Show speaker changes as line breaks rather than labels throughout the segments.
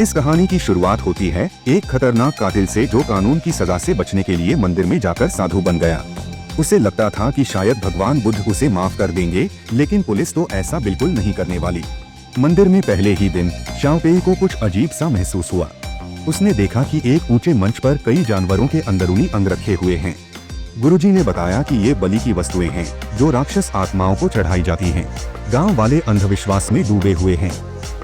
इस कहानी की शुरुआत होती है एक खतरनाक कातिल से जो कानून की सजा से बचने के लिए मंदिर में जाकर साधु बन गया। उसे लगता था कि शायद भगवान बुद्ध उसे माफ कर देंगे, लेकिन पुलिस तो ऐसा बिल्कुल नहीं करने वाली। मंदिर में पहले ही दिन शाओपेई को कुछ अजीब सा महसूस हुआ। उसने देखा कि एक ऊंचे मंच पर कई जानवरों के अंदरूनी अंग रखे हुए हैं। गुरुजी ने बताया कि ये बलि की वस्तुएं हैं जो राक्षस आत्माओं को चढ़ाई जाती हैं। गांव वाले अंधविश्वास में डूबे हुए हैं।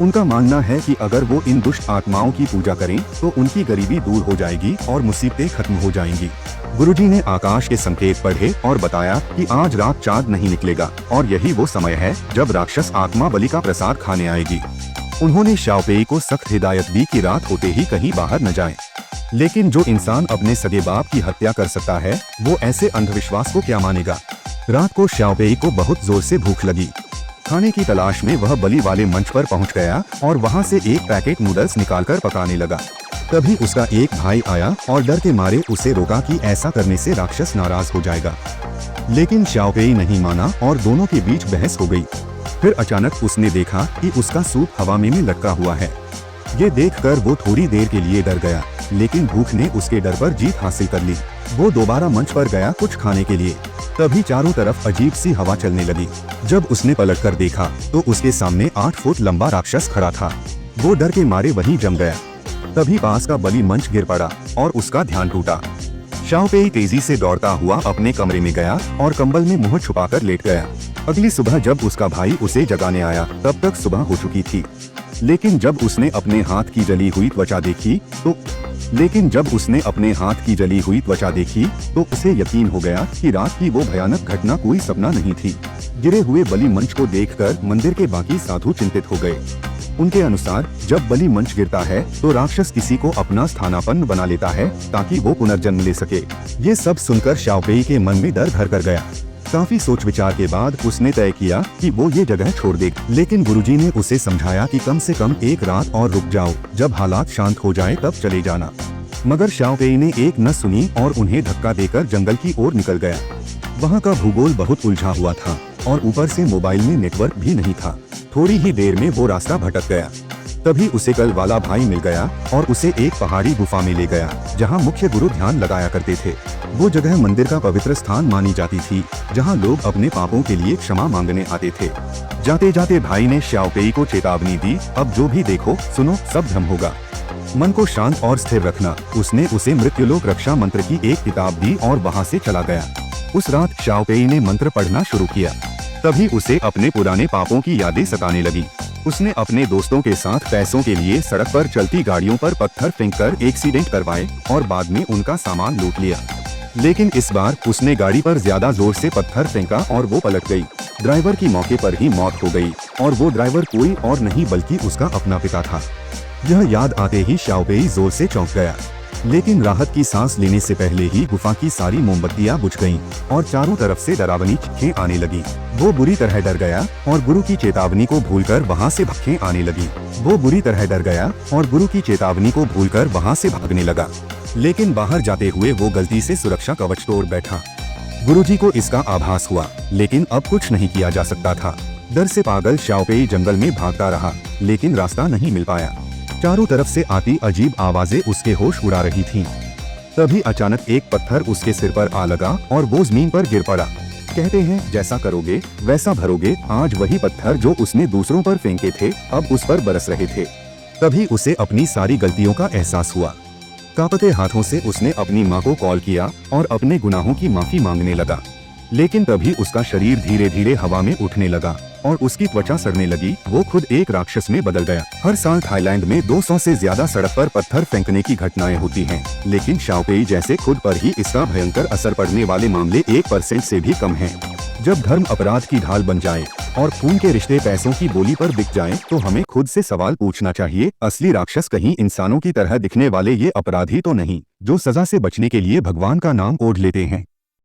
उनका मानना है कि अगर वो इन दुष्ट आत्माओं की पूजा करें तो उनकी गरीबी दूर हो जाएगी और मुसीबतें खत्म हो जाएंगी। गुरुजी ने आकाश के संकेत पढ़े और बताया कि आज रात चांद नहीं निकलेगा और यही वो समय है जब राक्षस आत्मा बलि का प्रसाद खाने आएगी। उन्होंने शाओपेई को सख्त हिदायत दी कि रात होते ही कहीं बाहर न जाए। लेकिन जो इंसान अपने सगे बाप की हत्या कर सकता है वो ऐसे अंधविश्वास को क्या मानेगा। रात को शाओपेई को बहुत जोर से भूख लगी। खाने की तलाश में वह बलि वाले मंच पर पहुंच गया और वहां से एक पैकेट नूडल्स निकालकर पकाने लगा। तभी उसका एक भाई आया और डर के मारे उसे रोका कि ऐसा करने से राक्षस नाराज हो जाएगा। लेकिन शाओपेई नहीं माना और दोनों के बीच बहस हो गई। फिर अचानक उसने देखा कि उसका सूप हवा में लटका हुआ है। ये देखकर वो थोड़ी देर के लिए डर गया, लेकिन भूख ने उसके डर पर जीत हासिल कर ली। वो दोबारा मंच पर गया कुछ खाने के लिए। तभी चारों तरफ अजीब सी हवा चलने लगी। जब उसने पलटकर देखा तो उसके सामने 8 फुट लंबा राक्षस खड़ा था। वो डर के मारे वहीं जम गया। तभी पास का बलि मंच गिर पड़ा और उसका ध्यान टूटा। शाओपेई तेजी से दौड़ता हुआ अपने कमरे में गया और कंबल में मुंह छुपाकर लेट गया। अगली सुबह जब उसका भाई उसे जगाने आया तब तक सुबह हो चुकी थी। लेकिन जब उसने अपने हाथ की जली हुई त्वचा देखी तो उसे यकीन हो गया कि रात की वो भयानक घटना कोई सपना नहीं थी। गिरे हुए बलि मंच को देखकर मंदिर के बाकी साधु चिंतित हो गए। उनके अनुसार जब बलि मंच गिरता है तो राक्षस किसी को अपना स्थानापन्न बना लेता है ताकि वो पुनर्जन्म ले सके। ये सब सुनकर शाओपेई के मन में डर घर कर गया। काफी सोच विचार के बाद उसने तय किया कि वो ये जगह छोड़ दे। लेकिन गुरुजी ने उसे समझाया कि कम से कम एक रात और रुक जाओ, जब हालात शांत हो जाए तब चले जाना। मगर शाओपेई ने एक न सुनी और उन्हें धक्का देकर जंगल की ओर निकल गया। वहाँ का भूगोल बहुत उलझा हुआ था और ऊपर से मोबाइल में नेटवर्क भी नहीं था। थोड़ी ही देर में वो रास्ता भटक गया। तभी उसे कल वाला भाई मिल गया और उसे एक पहाड़ी गुफा में ले गया जहाँ मुख्य गुरु ध्यान लगाया करते थे। वो जगह मंदिर का पवित्र स्थान मानी जाती थी जहाँ लोग अपने पापों के लिए क्षमा मांगने आते थे। जाते जाते भाई ने शाओपेई को चेतावनी दी, अब जो भी देखो सुनो सब भ्रम होगा, मन को शांत और स्थिर रखना। उसने उसे मृत्युलोक रक्षा मंत्र की एक किताब दी और वहाँ से चला गया। उस रात शाओपेई ने मंत्र पढ़ना शुरू किया। तभी उसे अपने पुराने पापों की यादें सताने लगी। उसने अपने दोस्तों के साथ पैसों के लिए सड़क पर चलती गाड़ियों पर पत्थर फेंककर एक्सीडेंट करवाए और बाद में उनका सामान लूट लिया। लेकिन इस बार उसने गाड़ी पर ज्यादा जोर से पत्थर फेंका और वो पलट गई। ड्राइवर की मौके पर ही मौत हो गई और वो ड्राइवर कोई और नहीं बल्कि उसका अपना पिता था। यह याद आते ही शाओपेई जोर से चौंक गया। लेकिन राहत की सांस लेने से पहले ही गुफा की सारी मोमबत्तियां बुझ गईं और चारों तरफ से डरावनी चीखें आने लगी। वो बुरी तरह डर गया और गुरु की चेतावनी को भूलकर वहां से भागने लगा। लेकिन बाहर जाते हुए वो गलती से सुरक्षा कवच तोड़ बैठा। गुरुजी को इसका आभास हुआ, लेकिन अब कुछ नहीं किया जा सकता था। डर से पागल शाओपेई जंगल में भागता रहा, लेकिन रास्ता नहीं मिल पाया। चारों तरफ से आती अजीब आवाजें उसके होश उड़ा रही थीं। तभी अचानक एक पत्थर उसके सिर पर आ लगा और वो जमीन पर गिर पड़ा। कहते हैं जैसा करोगे वैसा भरोगे। आज वही पत्थर जो उसने दूसरों पर फेंके थे अब उस पर बरस रहे थे। तभी उसे अपनी सारी गलतियों का एहसास हुआ। कांपते हाथों से उसने अपनी माँ को कॉल किया और अपने गुनाहों की माफी मांगने लगा। लेकिन तभी उसका शरीर धीरे धीरे हवा में उठने लगा और उसकी त्वचा सड़ने लगी। वो खुद एक राक्षस में बदल गया। हर साल थाईलैंड में 200 से ज्यादा सड़क पर पत्थर फेंकने की घटनाएं होती हैं, लेकिन शाओपेई जैसे खुद पर ही इसका भयंकर असर पड़ने वाले मामले 1% से भी कम हैं। जब धर्म अपराध की ढाल बन जाए और खून के रिश्ते पैसों की बोली पर बिक जाए तो हमें खुद से सवाल पूछना चाहिए, असली राक्षस कहीं इंसानों की तरह दिखने वाले ये अपराधी तो नहीं जो सजा से बचने के लिए भगवान का नाम ओढ़ लेते हैं।